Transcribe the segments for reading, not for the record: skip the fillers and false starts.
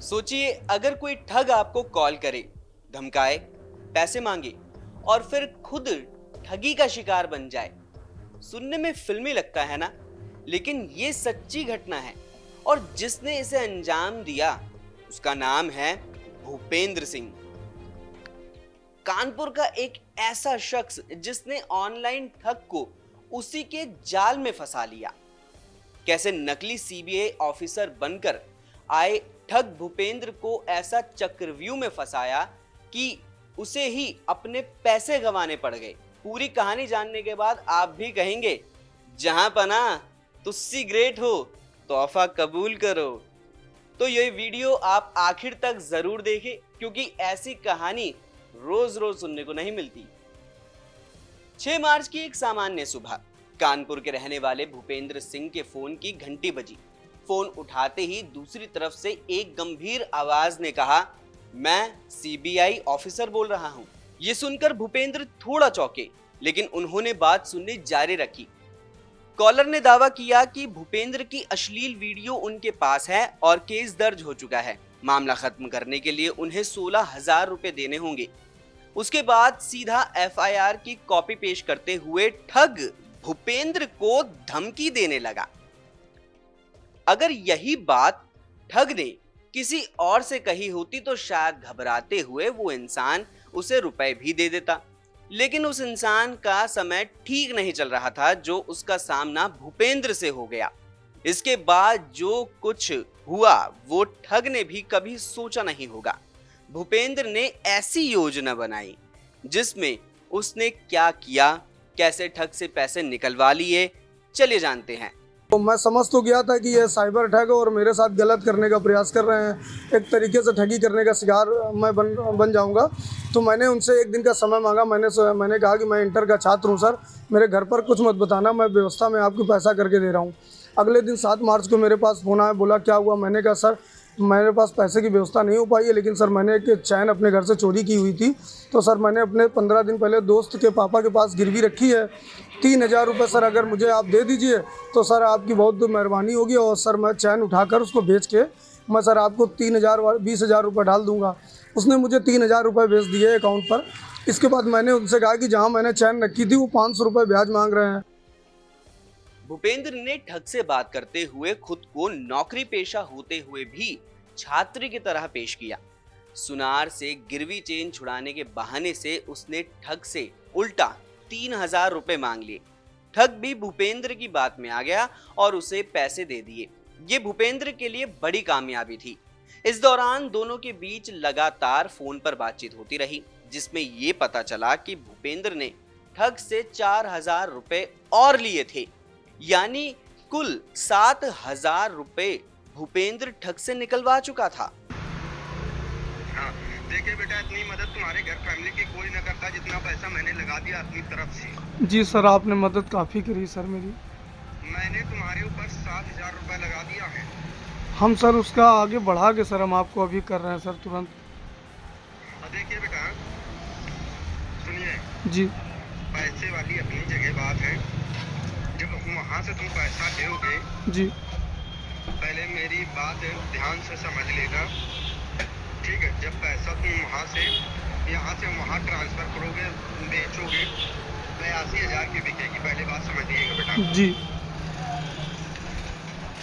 सोचिए अगर कोई ठग आपको कॉल करे, धमकाए, पैसे मांगे और फिर खुद ठगी का शिकार बन जाए। सुनने में फिल्मी लगता है ना, लेकिन ये सच्ची घटना है और जिसने इसे अंजाम दिया उसका नाम है भूपेंद्र सिंह। कानपुर का एक ऐसा शख्स जिसने ऑनलाइन ठग को उसी के जाल में फंसा लिया। कैसे नकली सीबीआई ऑफिसर बनकर आए ठग भूपेंद्र को ऐसा चक्रव्यूह में फंसाया कि उसे ही अपने पैसे गंवाने पड़ गए। पूरी कहानी जानने के बाद आप भी कहेंगे, जहां पना तुस्सी ग्रेट हो, तोहफा कबूल करो। तो ये वीडियो आप आखिर तक जरूर देखें, क्योंकि ऐसी कहानी रोज रोज सुनने को नहीं मिलती। 6 मार्च की एक सामान्य सुबह कानपुर के रहने वाले भूपेंद्र सिंह के फोन की घंटी बजी। फोन उठाते ही दूसरी तरफ से एक गंभीर आवाज ने कहा, मैं सीबीआई ऑफिसर बोल रहा हूं। यह सुनकर भूपेंद्र थोड़ा चौंके, लेकिन उन्होंने बात सुननी जारी रखी। कॉलर ने दावा किया कि भूपेंद्र की अश्लील वीडियो उनके पास है और केस दर्ज हो चुका है। मामला खत्म करने के लिए उन्हें 16,000 रुपए देने होंगे। उसके बाद सीधा एफआईआर की कॉपी पेश करते हुए ठग भूपेंद्र को धमकी देने लगा। अगर यही बात ठग ने किसी और से कही होती तो शायद घबराते हुए वो इंसान उसे रुपए भी दे देता, लेकिन उस इंसान का समय ठीक नहीं चल रहा था जो उसका सामना भूपेंद्र से हो गया। इसके बाद जो कुछ हुआ वो ठग ने भी कभी सोचा नहीं होगा। भूपेंद्र ने ऐसी योजना बनाई जिसमें उसने क्या किया, कैसे ठग से पैसे निकलवा लिए, चलिए जानते हैं। तो मैं समझ तो गया था कि ये साइबर ठग और मेरे साथ गलत करने का प्रयास कर रहे हैं, एक तरीके से ठगी करने का शिकार मैं बन जाऊंगा। तो मैंने उनसे एक दिन का समय मांगा। मैंने कहा कि मैं इंटर का छात्र हूं सर, मेरे घर पर कुछ मत बताना, मैं व्यवस्था में आपको पैसा करके दे रहा हूं। अगले दिन 7 मार्च को मेरे पास फोन आया, बोला क्या हुआ। मैंने कहा सर मेरे पास पैसे की व्यवस्था नहीं हो पाई है, लेकिन सर मैंने एक चैन अपने घर से चोरी की हुई थी, तो सर मैंने अपने 15 दिन पहले दोस्त के पापा के पास गिरवी रखी है 3,000 रुपये। सर अगर मुझे आप दे दीजिए तो सर आपकी बहुत मेहरबानी होगी, और सर मैं चैन उठाकर उसको बेच के मैं सर आपको 20,000 रुपये डाल दूंगा। उसने मुझे 3,000 रुपये भेज दिए अकाउंट पर। इसके बाद मैंने उनसे कहा कि जहाँ मैंने चैन रखी थी वो 500 रुपये ब्याज मांग रहे हैं। भूपेंद्र ने ठग से बात करते हुए खुद को नौकरी पेशा होते हुए भी छात्र की तरह पेश किया। सुनार से गिरवी चेन छुड़ाने के बहाने से उसने ठग से उल्टा 3,000 रुपए मांग लिए। ठग भी भूपेंद्र की बात में आ गया और उसे पैसे दे दिए। ये भूपेंद्र के लिए बड़ी कामयाबी थी। इस दौरान दोनों के बीच लगातार फोन पर बातचीत होती रही, जिसमें ये पता चला कि भूपेंद्र ने ठग से 4,000 रुपए और लिए थे, यानी कुल 7,000 रुपए भूपेंद्र ठग से निकलवा चुका था। हाँ, देखिए बेटा, इतनी मदद तुम्हारे घर फैमिली की कोई न करता जितना पैसा मैंने लगा दिया अपनी तरफ से। जी सर, आपने मदद काफ़ी करी सर मेरी। मैंने तुम्हारे ऊपर 7,000 रुपये लगा दिया है। हम सर उसका आगे बढ़ा के सर हम आपको अभी कर रहे हैं सर तुरंत। देखिए बेटा, सुनिए जी पैसे वाली अपनी जगह बात है। जब वहाँ से तुम पैसा दोगे, जी पहले मेरी बात ध्यान से समझ लेना, ठीक है। जब पैसा तुम यहाँ से वहाँ ट्रांसफर करोगे, बेचोगे, 82,000 की बिकेगी। पहले बात समझ लीजिएगा बेटा। जी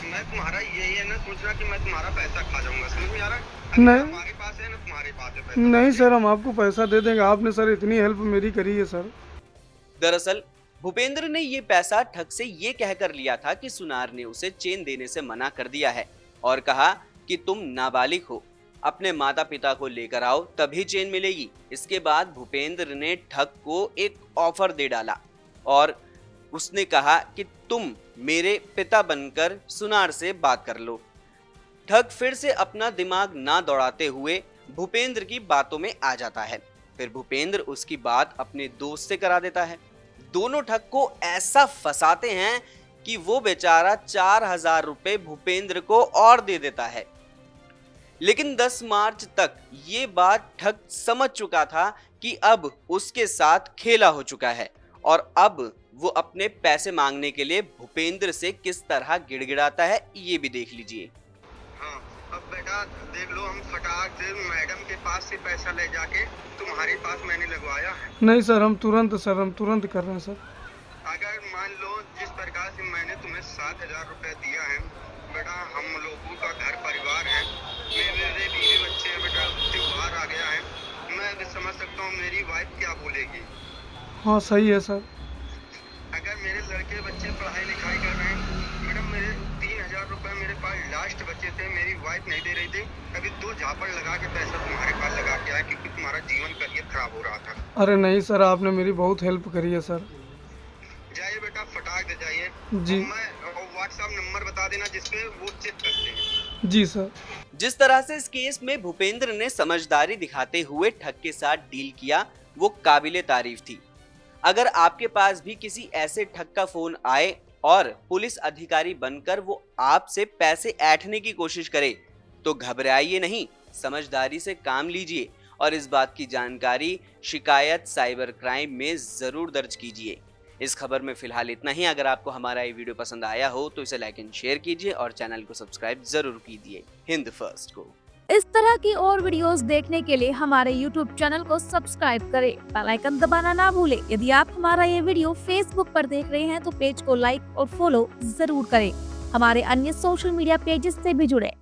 मैं तुम्हारा यही है ना सोचना कि मैं तुम्हारा पैसा खा जाऊंगा, समझ में आ रहा है? नहीं। हमारे पास है ना तुम्हारे पास है पैसा। नहीं सर, हम आपको पैसा दे देंगे। आपने सर इतनी हेल्प मेरी करी है सर। दरअसल भूपेंद्र ने ये पैसा ठग से ये कहकर लिया था कि सुनार ने उसे चेन देने से मना कर दिया है और कहा कि तुम नाबालिग हो, अपने माता पिता को लेकर आओ तभी चेन मिलेगी। इसके बाद भूपेंद्र ने ठग को एक ऑफर दे डाला और उसने कहा कि तुम मेरे पिता बनकर सुनार से बात कर लो। ठग फिर से अपना दिमाग ना दौड़ाते हुए भूपेंद्र की बातों में आ जाता है। फिर भूपेंद्र उसकी बात अपने दोस्त से करा देता है। दोनों ठग को ऐसा फंसाते हैं कि वो बेचारा 4,000 रुपए भूपेंद्र को और दे देता है। लेकिन 10 मार्च तक ये बात ठग समझ चुका था कि अब उसके साथ खेला हो चुका है और अब वो अपने पैसे मांगने के लिए भूपेंद्र से किस तरह गिड़गिड़ाता है, ये भी देख लीजिए। हाँ, अब बेटा देख लो, हम फटाक से मैडम के पास से पैसा ले जाके तुम्हारे पास मैंने लगवाया है। नहीं सर, हम तुरंत कर रहे हैं सर। अगर मान लो जिस प्रकार से मैंने तुम्हें 7,000 रुपए दिया है बेटा, हम लोगों का घर परिवार है, मेरे बीवी बच्चे हैं बेटा, त्योहार आ गया है, मैं भी समझ सकता हूँ मेरी वाइफ क्या बोलेगी। हाँ सही है सर। अगर मेरे लड़के बच्चे पढ़ाई लिखाई कर रहे हैं मैडम, मेरे 3,000 रुपए मेरे पास लास्ट बचे थे, मेरी वाइफ नहीं दे रही थी, अभी 2 झापड़ लगा के पैसा तुम्हारे पास लगा के आया क्योंकि तुम्हारा जीवन करियर खराब हो रहा था। अरे नहीं सर, आपने मेरी बहुत हेल्प करी है सर। जाइए बेटा, फटाक दे जाइए जी। मैं व्हाट्सएप नंबर बता देना जिसपे वो चेक कर लें। जी सर। जिस तरह से इस केस में भूपेंद्र ने समझदारी दिखाते हुए ठग के साथ डील किया, वो काबिले तारीफ थी। अगर आपके पास भी किसी ऐसे ठग का फोन आए और पुलिस अधिकारी बनकर वो आपसे पैसे ऐंठने की कोशिश करे, तो घबराइए नहीं, समझदारी से काम लीजिए और इस बात की जानकारी शिकायत साइबर क्राइम में जरूर दर्ज कीजिए। इस खबर में फिलहाल इतना ही। अगर आपको हमारा ये वीडियो पसंद आया हो तो इसे लाइक एंड शेयर कीजिए और चैनल को सब्सक्राइब जरूर कीजिए हिंद फर्स्ट को। इस तरह की और वीडियोस देखने के लिए हमारे YouTube चैनल को सब्सक्राइब करें, बेल आइकन दबाना ना भूलें। यदि आप हमारा ये वीडियो Facebook पर देख रहे हैं तो पेज को लाइक और फॉलो जरूर करें। हमारे अन्य सोशल मीडिया पेजेस से भी जुड़े।